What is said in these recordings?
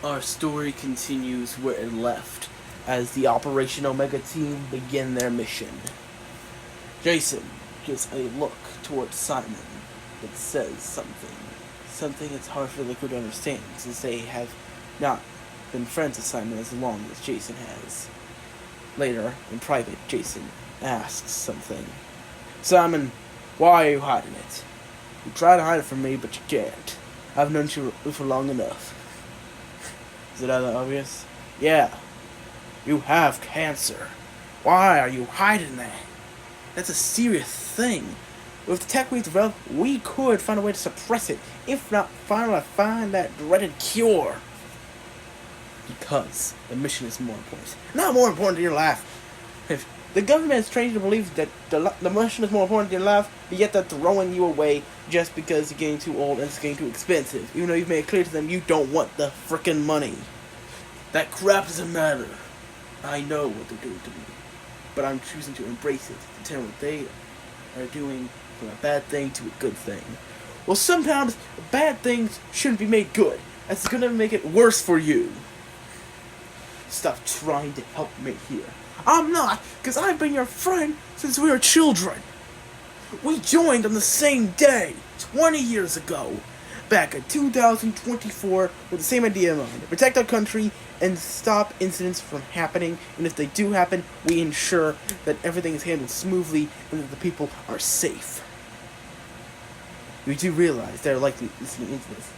Our story continues where it left as the Operation Omega team begin their mission. Jason gives a look towards Simon that says something. Something that's hard for the crew to understand since they have not been friends with Simon as long as Jason has. Later, in private, Jason asks something. Simon, why are you hiding it? You try to hide it from me, but you can't. I've known you for long enough. Is it that obvious? Yeah. You have cancer. Why are you hiding that? That's a serious thing. With the tech we've developed, we could find a way to suppress it, if not finally find that dreaded cure. Because the mission is more important. Not more important than your life. If the government has trained you to believe that the mission is more important than your life, but yet they're throwing you away just because you're getting too old and it's getting too expensive. Even though you've made it clear to them you don't want the frickin' money. That crap doesn't matter. I know what they're doing to me. But I'm choosing to embrace it, to turn what they are doing from a bad thing to a good thing. Well, sometimes bad things shouldn't be made good. That's gonna make it worse for you. Stop trying to help me here. I'm not, because I've been your friend since we were children. We joined on the same day, 20 years ago, back in 2024, with the same idea in mind, to protect our country and stop incidents from happening, and if they do happen, we ensure that everything is handled smoothly and that the people are safe. We do realize they're likely listening into this.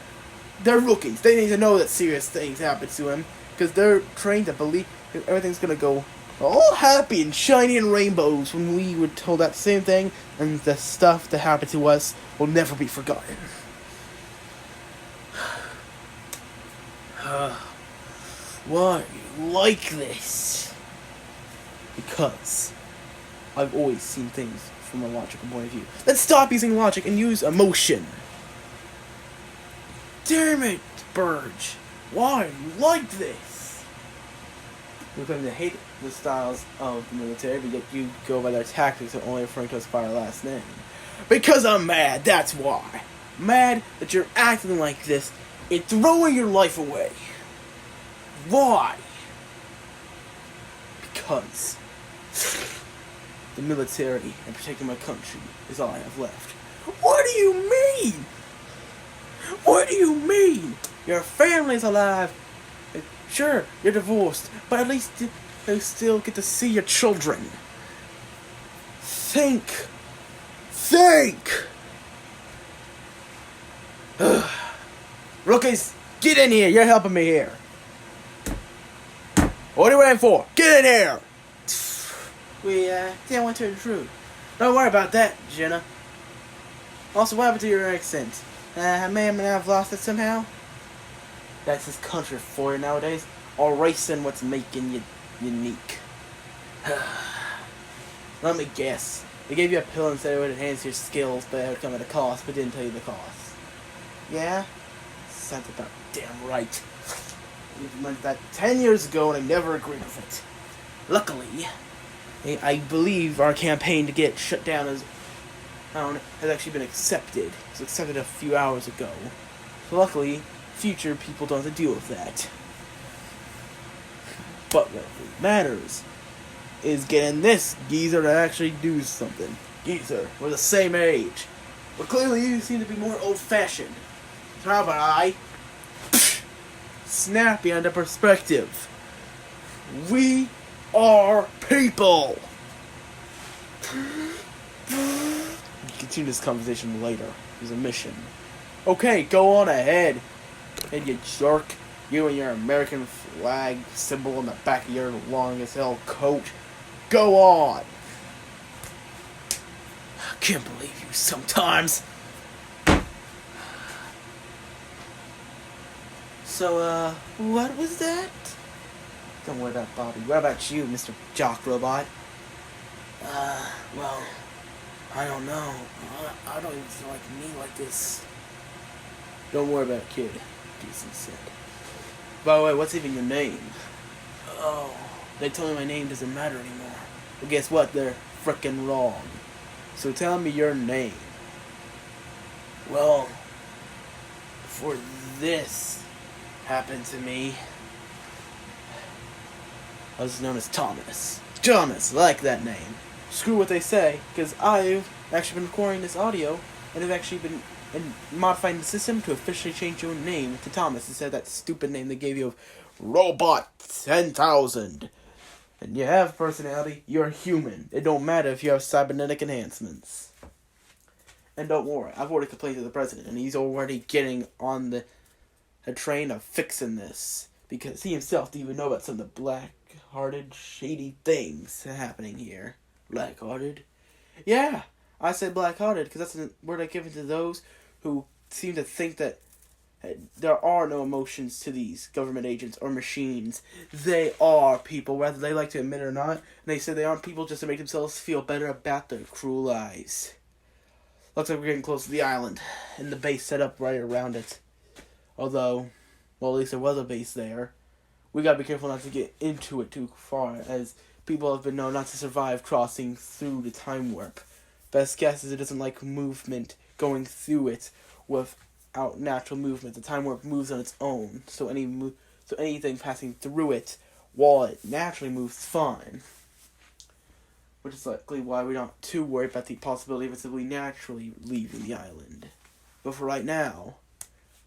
They're rookies. They need to know that serious things happen to them, because they're trained to believe that everything's gonna go all happy and shiny and rainbows when we were told that same thing, and the stuff that happened to us will never be forgotten. Why are you like this? Because I've always seen things from a logical point of view. Let's stop using logic and use emotion. Damn it, Burge. Why are you like this? We're going to hate the styles of the military, but yet you go by their tactics and only referring to us by our last name. Because I'm mad, that's why. Mad that you're acting like this and throwing your life away. Why? Because the military and protecting my country is all I have left. What do you mean? What do you mean? Your family's alive. Sure, you're divorced, but at least you still get to see your children. Think. Rookies, get in here. You're helping me here. What are you waiting for? Get in here! We didn't want to intrude. Don't worry about that, Jenna. Also, what happened to your accent? I may or may not have lost it somehow. That's his country for you nowadays. Erasing what's making you unique. Let me guess. They gave you a pill and said it would enhance your skills, but it would come at a cost, but didn't tell you the cost. Yeah? Sounds about damn right. We implemented that 10 years ago and I never agreed with it. Luckily, I believe our campaign to get shut down has actually been accepted. It was accepted a few hours ago. So luckily, future people don't have to deal with that. But what really matters is getting this geezer to actually do something. Geezer, we're the same age. But clearly you seem to be more old-fashioned. So how about I snap you into perspective? We are people! Continue this conversation later. There's a mission. Okay, go on ahead. And you jerk. You and your American flag symbol on the back of your long as hell coat. Go on! I can't believe you sometimes. So, what was that? Don't worry about Bobby. What about you, Mr. Jock Robot? Well, I don't know. I don't even feel like me like this. Don't worry about it, kid, Jason said. By the way, what's even your name? Oh, they told me my name doesn't matter anymore. Well, guess what? They're frickin' wrong. So tell me your name. Well, for this happened to me. I was known as Thomas. Thomas, I like that name. Screw what they say, because I've actually been recording this audio, and I've actually been modifying the system to officially change your name to Thomas instead of that stupid name they gave you of Robot 10,000. And you have personality, you're human. It don't matter if you have cybernetic enhancements. And don't worry, I've already complained to the president, and he's already getting on a train of fixing this. Because he himself didn't even know about some of the black-hearted, shady things happening here. Black-hearted? Yeah, I said black-hearted because that's a word I give it to those who seem to think that there are no emotions to these government agents or machines. They are people, whether they like to admit it or not. And they say they aren't people just to make themselves feel better about their cruel lies. Looks like we're getting close to the island, and the base set up right around it. Although, well, at least there was a base there. We gotta be careful not to get into it too far, as people have been known not to survive crossing through the time warp. Best guess is it doesn't like movement going through it without natural movement. The time warp moves on its own, so anything passing through it, while it naturally moves, fine. Which is likely why we're not too worried about the possibility of it simply naturally leaving the island. But for right now,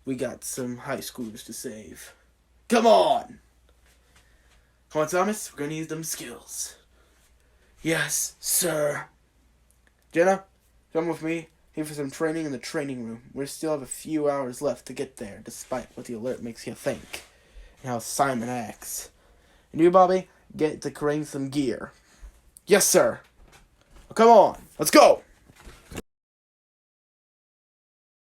we got some high schoolers to save. Come on! Come on, Thomas, we're gonna use them skills. Yes, sir. Jenna, come with me here for some training in the training room. We still have a few hours left to get there, despite what the alert makes you think. And how Simon acts. And you, Bobby, get to creating some gear. Yes, sir. Well, come on, let's go!